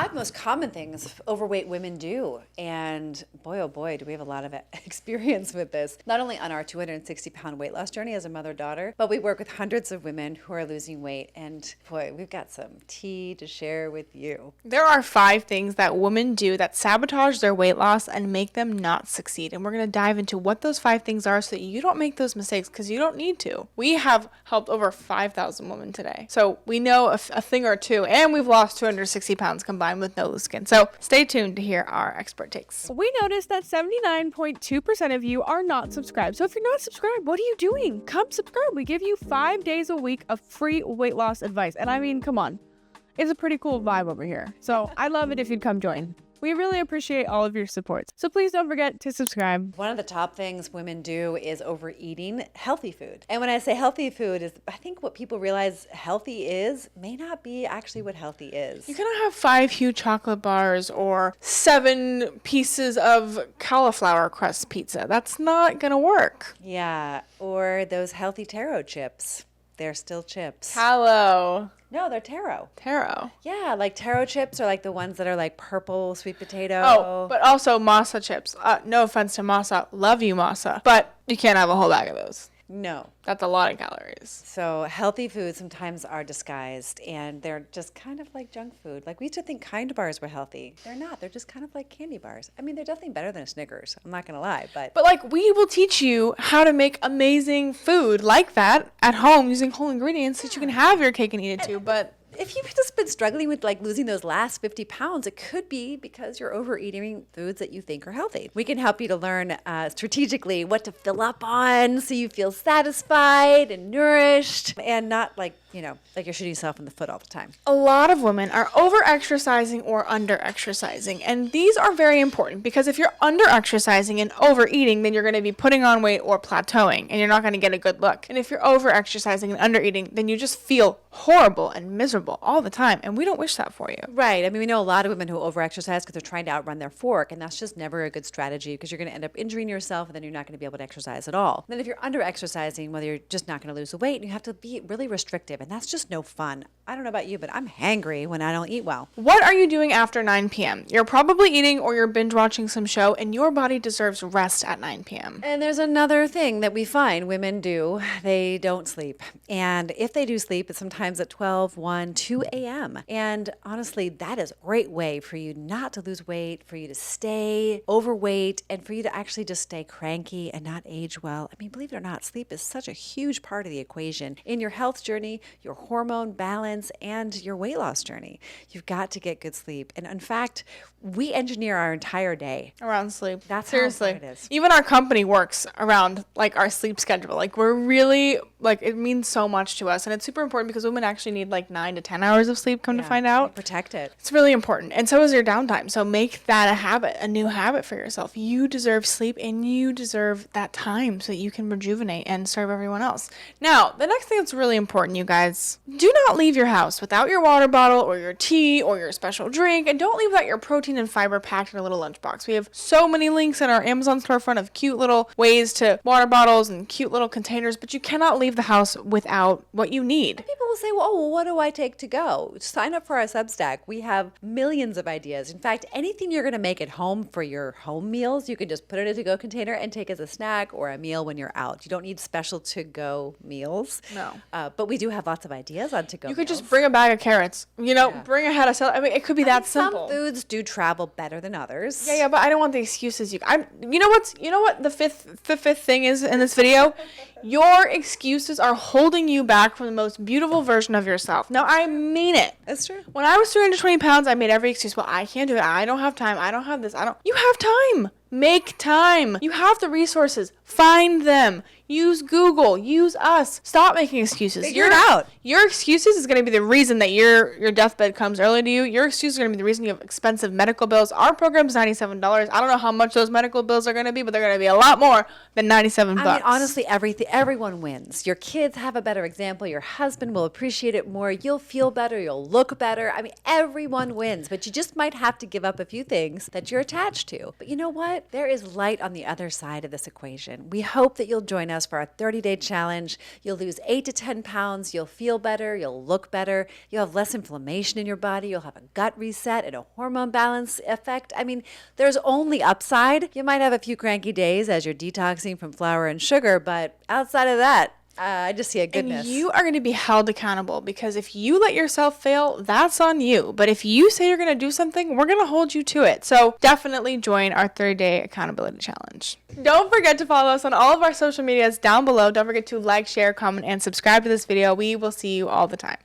5 most common things overweight women do. And boy, oh boy, do we have a lot of experience with this. Not only on our 260-pound weight loss journey as a mother-daughter, but we work with hundreds of women who are losing weight. And boy, we've got some tea to share with you. There are 5 things that women do that sabotage their weight loss and make them not succeed. And we're going to dive into what those 5 things are so that you don't make those mistakes, because you don't need to. We have helped over 5,000 women today. So we know a thing or two, and we've lost 260 pounds combined with no loose skin. So stay tuned to hear our expert takes. We noticed that 79.2% of you are not subscribed. So if you're not subscribed, what are you doing? Come subscribe. We give you 5 days a week of free weight loss advice. And I mean, come on. It's a pretty cool vibe over here. So I'd love it if you'd come join. We really appreciate all of your support. So please don't forget to subscribe. One of the top things women do is overeating healthy food. And when I say healthy food, is I think what people realize healthy is may not be actually what healthy is. You're going to have 5 huge chocolate bars or 7 pieces of cauliflower crust pizza. That's not going to work. Yeah, or those healthy taro chips. They're still chips. Tallow. No, they're taro. Taro. Yeah, like taro chips are like the ones that are like purple sweet potato. Oh, but also masa chips. No offense to masa. Love you, masa. But you can't have a whole bag of those. No. That's a lot of calories. So healthy foods sometimes are disguised, and they're just kind of like junk food. Like we used to think Kind bars were healthy. They're not. They're just kind of like candy bars. I mean, they're definitely better than a Snickers. I'm not going to lie, but like we will teach you how to make amazing food like that at home using whole ingredients so that you can have your cake and eat it too. But if you've just been struggling with like losing those last 50 pounds, it could be because you're overeating foods that you think are healthy. We can help you to learn strategically what to fill up on so you feel satisfied and nourished and not like you're shooting yourself in the foot all the time. A lot of women are over-exercising or under-exercising, and these are very important because if you're under-exercising and overeating, then you're going to be putting on weight or plateauing, and you're not going to get a good look. And if you're over-exercising and under-eating, then you just feel horrible and miserable all the time, and we don't wish that for you. Right. I mean, we know a lot of women who over-exercise because they're trying to outrun their fork, and that's just never a good strategy because you're going to end up injuring yourself, and then you're not going to be able to exercise at all. And then if you're under-exercising, whether you're just not going to lose the weight, you have to be really restrictive, and that's just no fun. I don't know about you, but I'm hangry when I don't eat well. What are you doing after 9 p.m.? You're probably eating or you're binge watching some show, and your body deserves rest at 9 p.m. And there's another thing that we find women do. They don't sleep. And if they do sleep, it's sometimes at 12, 1, 2 a.m. And honestly, that is a great way for you not to lose weight, for you to stay overweight, and for you to actually just stay cranky and not age well. I mean, believe it or not, sleep is such a huge part of the equation in your health journey, your hormone balance, and your weight loss journey. You've got to get good sleep. And in fact, we engineer our entire day around sleep. That's seriously how important it is. Even our company works around like our sleep schedule. Like we're really like it means so much to us, and it's super important because women actually need like 9 to 10 hours of sleep. To find out, protect it. It's really important, and so is your downtime. So make that a habit, a new habit for yourself. You deserve sleep, and you deserve that time so that you can rejuvenate and serve everyone else. Now, the next thing that's really important, you guys, do not leave your house without your water bottle or your tea or your special drink, and don't leave without your protein and fiber packed in a little lunchbox. We have so many links in our Amazon storefront of cute little ways to water bottles and cute little containers, but you cannot leave the house without what you need. People will say, well, what do I take to go? Sign up for our Substack. We have millions of ideas. In fact, anything you're going to make at home for your home meals, you can just put it in a to-go container and take as a snack or a meal when you're out. You don't need special to-go meals. No. But we do have lots of ideas on to-go You could meals. just bring a bag of carrots, bring a head of celery. I mean, it could be that simple. Some foods do travel better than others. Yeah, but I don't want the excuses. You know what the fifth thing is in this video? Your excuses are holding you back from the most beautiful version of yourself. Now, I mean it. That's true. When I was 320 pounds, I made every excuse. Well, I can't do it. I don't have time. I don't have this. You have time. Make time. You have the resources. Find them. Use Google. Use us. Stop making excuses. Figure it out. Your excuses is going to be the reason that your deathbed comes early to you. Your excuses are going to be the reason you have expensive medical bills. Our program is $97. I don't know how much those medical bills are going to be, but they're going to be a lot more than $97. I mean, honestly, everyone wins. Your kids have a better example. Your husband will appreciate it more. You'll feel better. You'll look better. I mean, everyone wins, but you just might have to give up a few things that you're attached to. But you know what? what? There is light on the other side of this equation. We hope that you'll join us for our 30-day challenge. You'll lose 8 to 10 pounds. You'll feel better. You'll look better. You'll have less inflammation in your body. You'll have a gut reset and a hormone balance effect. I mean, there's only upside. You might have a few cranky days as you're detoxing from flour and sugar, but outside of that, I just see a goodness. And you are going to be held accountable, because if you let yourself fail, that's on you. But if you say you're going to do something, we're going to hold you to it. So definitely join our 30-day accountability challenge. Don't forget to follow us on all of our social medias down below. Don't forget to like, share, comment, and subscribe to this video. We will see you all the time.